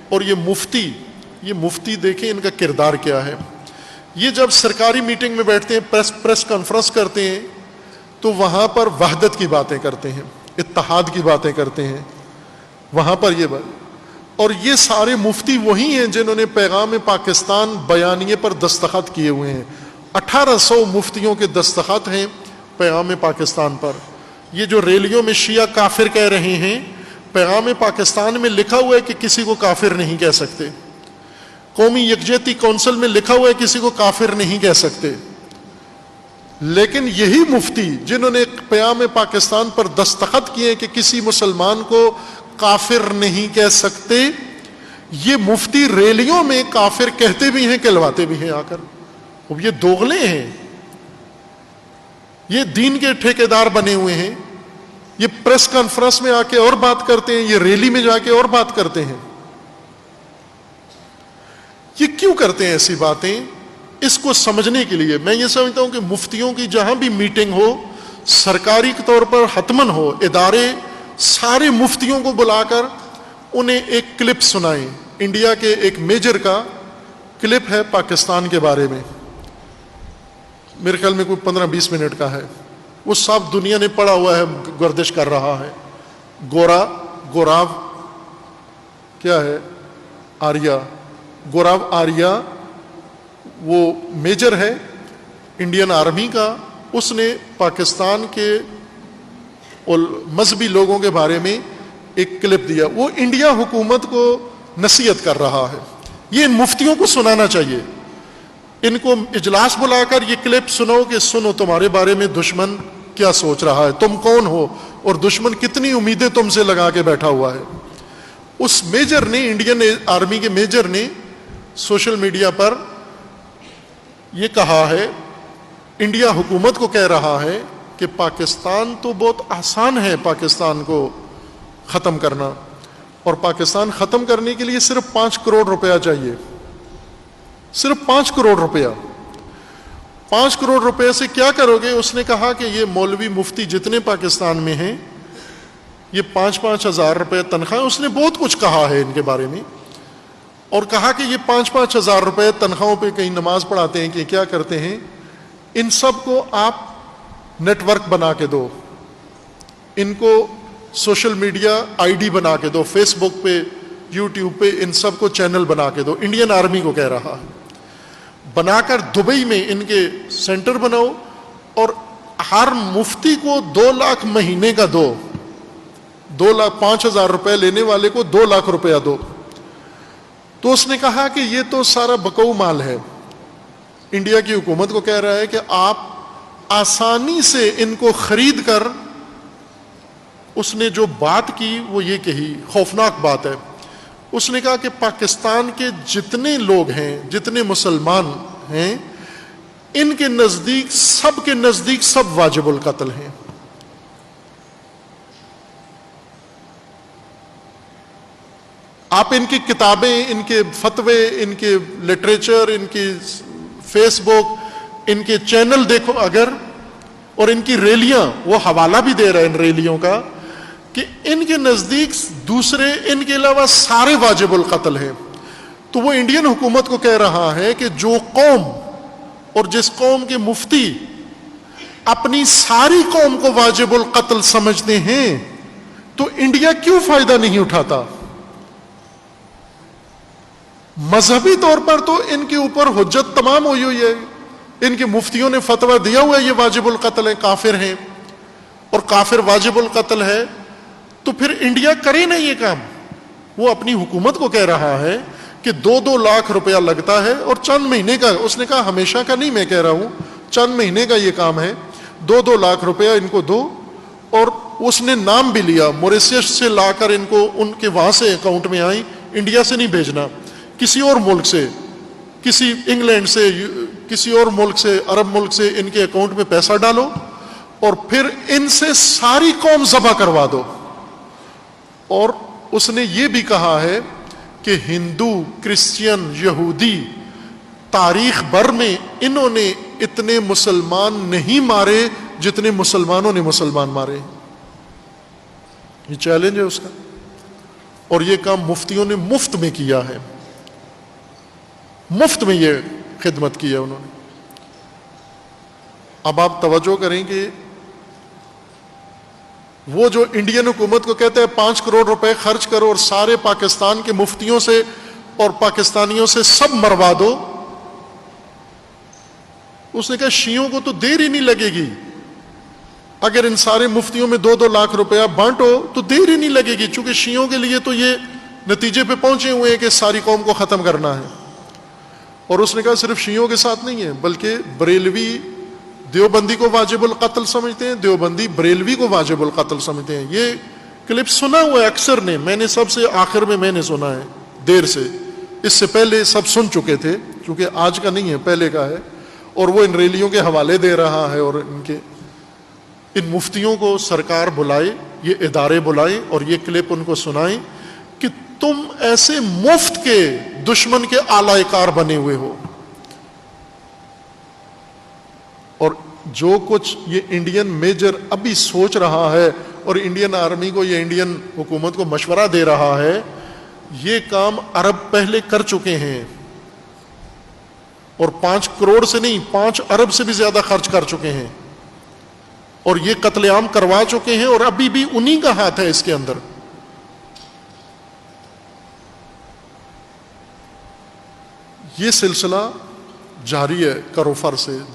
اور یہ مفتی دیکھیں ان کا کردار کیا ہے. یہ جب سرکاری میٹنگ میں بیٹھتے ہیں, پریس کانفرنس کرتے ہیں, تو وہاں پر وحدت کی باتیں کرتے ہیں, اتحاد کی باتیں کرتے ہیں وہاں پر. یہ بات, اور یہ سارے مفتی وہی ہیں جنہوں نے پیغام پاکستان بیانیے پر دستخط کیے ہوئے ہیں. 1800 مفتیوں کے دستخط ہیں پیغام پاکستان پر. یہ جو ریلیوں میں شیعہ کافر کہہ رہے ہیں, پیغام پاکستان میں لکھا ہوا ہے کہ کسی کو کافر نہیں کہہ سکتے. قومی یکجہتی کونسل میں لکھا ہوا ہے کسی کو کافر نہیں کہہ سکتے. لیکن یہی مفتی جنہوں نے پیغام پاکستان پر دستخط کیے کہ کسی مسلمان کو کافر نہیں کہہ سکتے, یہ مفتی ریلیوں میں کافر کہتے بھی ہیں, کہلواتے بھی ہیں آ کر. اب یہ دوغلے ہیں, یہ دین کے ٹھیکیدار بنے ہوئے ہیں. یہ پریس کانفرنس میں آ کے اور بات کرتے ہیں, یہ ریلی میں جا کے اور بات کرتے ہیں. یہ کیوں کرتے ہیں ایسی باتیں؟ اس کو سمجھنے کے لیے میں یہ سمجھتا ہوں کہ مفتیوں کی جہاں بھی میٹنگ ہو, سرکاری طور پر حتمن ہو, ادارے سارے مفتیوں کو بلا کر انہیں ایک کلپ سنائیں. انڈیا کے ایک میجر کا کلپ ہے پاکستان کے بارے میں, میرے خیال میں کوئی 15-20 منٹ کا ہے. وہ سب دنیا نے پڑھا ہوا ہے, گردش کر رہا ہے. گوراو کیا ہے, گوراو آریہ, وہ میجر ہے انڈین آرمی کا. اس نے پاکستان کے مذہبی لوگوں کے بارے میں ایک کلپ دیا. وہ انڈیا حکومت کو نصیحت کر رہا ہے. یہ ان مفتیوں کو سنانا چاہیے. ان کو اجلاس بلا کر یہ کلپ سنو کہ سنو تمہارے بارے میں دشمن کیا سوچ رہا ہے, تم کون ہو اور دشمن کتنی امیدیں تم سے لگا کے بیٹھا ہوا ہے. اس میجر نے, انڈین آرمی کے میجر نے سوشل میڈیا پر یہ کہا ہے, انڈیا حکومت کو کہہ رہا ہے کہ پاکستان تو بہت آسان ہے پاکستان کو ختم کرنا, اور پاکستان ختم کرنے کے لیے صرف 5 کروڑ روپیہ چاہیے. صرف 5 کروڑ روپیہ. 5 کروڑ روپے سے کیا کرو گے؟ اس نے کہا کہ یہ مولوی مفتی جتنے پاکستان میں ہیں, یہ 5-5 ہزار روپے تنخواہ. اس نے بہت کچھ کہا ہے ان کے بارے میں, اور کہا کہ یہ 5-5 ہزار روپے تنخواہوں پہ کہیں نماز پڑھاتے ہیں کہ کیا کرتے ہیں. ان سب کو آپ نیٹ ورک بنا کے دو, ان کو سوشل میڈیا آئی ڈی بنا کے دو, فیس بک پہ, یوٹیوب پہ ان سب کو چینل بنا کے دو. انڈین آرمی کو کہہ رہا ہے, بنا کر دبئی میں ان کے سینٹر بناؤ, اور ہر مفتی کو 2 لاکھ مہینے کا دو. 2 لاکھ 5 ہزار روپے لینے والے کو 2 لاکھ روپیہ دو. تو اس نے کہا کہ یہ تو سارا بکو مال ہے. انڈیا کی حکومت کو کہہ رہا ہے کہ آپ آسانی سے ان کو خرید کر. اس نے جو بات کی وہ یہ کہی, خوفناک بات ہے. اس نے کہا کہ پاکستان کے جتنے لوگ ہیں, جتنے مسلمان ہیں, ان کے نزدیک سب واجب القتل ہیں. آپ ان کی کتابیں, ان کے فتوے, ان کے لٹریچر, ان کی فیس بک, ان کے چینل دیکھو اگر, اور ان کی ریلیاں, وہ حوالہ بھی دے رہے ہیں ان ریلیوں کا کہ ان کے نزدیک دوسرے ان کے علاوہ سارے واجب القتل ہیں. تو وہ انڈین حکومت کو کہہ رہا ہے کہ جو قوم اور جس قوم کے مفتی اپنی ساری قوم کو واجب القتل سمجھتے ہیں, تو انڈیا کیوں فائدہ نہیں اٹھاتا؟ مذہبی طور پر تو ان کے اوپر حجت تمام ہوئی ہوئی ہے. ان کے مفتیوں نے فتویٰ دیا ہوا ہے یہ واجب القتل ہے, کافر ہیں, اور کافر واجب القتل ہے. تو پھر انڈیا کرے نا یہ کام. وہ اپنی حکومت کو کہہ رہا ہے کہ 2-2 لاکھ روپیہ لگتا ہے, اور چند مہینے کا, اس نے کہا ہمیشہ کا نہیں, میں کہہ رہا ہوں چند مہینے کا یہ کام ہے, 2-2 لاکھ روپیہ ان کو دو. اور اس نے نام بھی لیا, موریشیس سے لا کر ان کو, ان کے وہاں سے اکاؤنٹ میں آئی, انڈیا سے نہیں بھیجنا, کسی اور ملک سے, کسی انگلینڈ سے, کسی اور ملک سے, عرب ملک سے ان کے اکاؤنٹ میں پیسہ ڈالو, اور پھر ان سے ساری قوم ذبح کروا دو. اور اس نے یہ بھی کہا ہے کہ ہندو, کرسچین, یہودی, تاریخ بھر میں انہوں نے اتنے مسلمان نہیں مارے جتنے مسلمانوں نے مسلمان مارے. یہ چیلنج ہے اس کا. اور یہ کام مفتیوں نے مفت میں کیا ہے، مفت میں یہ خدمت کی ہے انہوں نے۔ اب آپ توجہ کریں کہ وہ جو انڈین حکومت کو کہتا ہے 5 کروڑ روپے خرچ کرو اور سارے پاکستان کے مفتیوں سے اور پاکستانیوں سے سب مروا دو، اس نے کہا شیعوں کو تو دیر ہی نہیں لگے گی، اگر ان سارے مفتیوں میں 2-2 لاکھ روپیہ بانٹو تو دیر ہی نہیں لگے گی، چونکہ شیعوں کے لیے تو یہ نتیجے پہ پہنچے ہوئے ہیں کہ ساری قوم کو ختم کرنا ہے۔ اور اس نے کہا صرف شیعوں کے ساتھ نہیں ہے، بلکہ بریلوی دیوبندی کو واجب القتل سمجھتے ہیں، دیوبندی بریلوی کو واجب القتل سمجھتے ہیں۔ یہ کلپ سنا ہوا ہے اکثر نے، میں نے سب سے آخر میں نے سنا ہے دیر سے، اس سے پہلے سب سن چکے تھے، چونکہ آج کا نہیں ہے پہلے کا ہے، اور وہ ان ریلیوں کے حوالے دے رہا ہے، اور ان مفتیوں کو سرکار بلائے، یہ ادارے بلائیں اور یہ کلپ ان کو سنائیں کہ تم ایسے مفت کے دشمن کے آلہ کار بنے ہوئے ہو۔ اور جو کچھ یہ انڈین میجر ابھی سوچ رہا ہے اور انڈین آرمی کو، یہ انڈین حکومت کو مشورہ دے رہا ہے، یہ کام عرب پہلے کر چکے ہیں، اور 5 کروڑ سے نہیں 5 ارب سے بھی زیادہ خرچ کر چکے ہیں، اور یہ قتل عام کروا چکے ہیں، اور ابھی بھی انہی کا ہاتھ ہے اس کے اندر۔ یہ سلسلہ جاری ہے کر و فر سے۔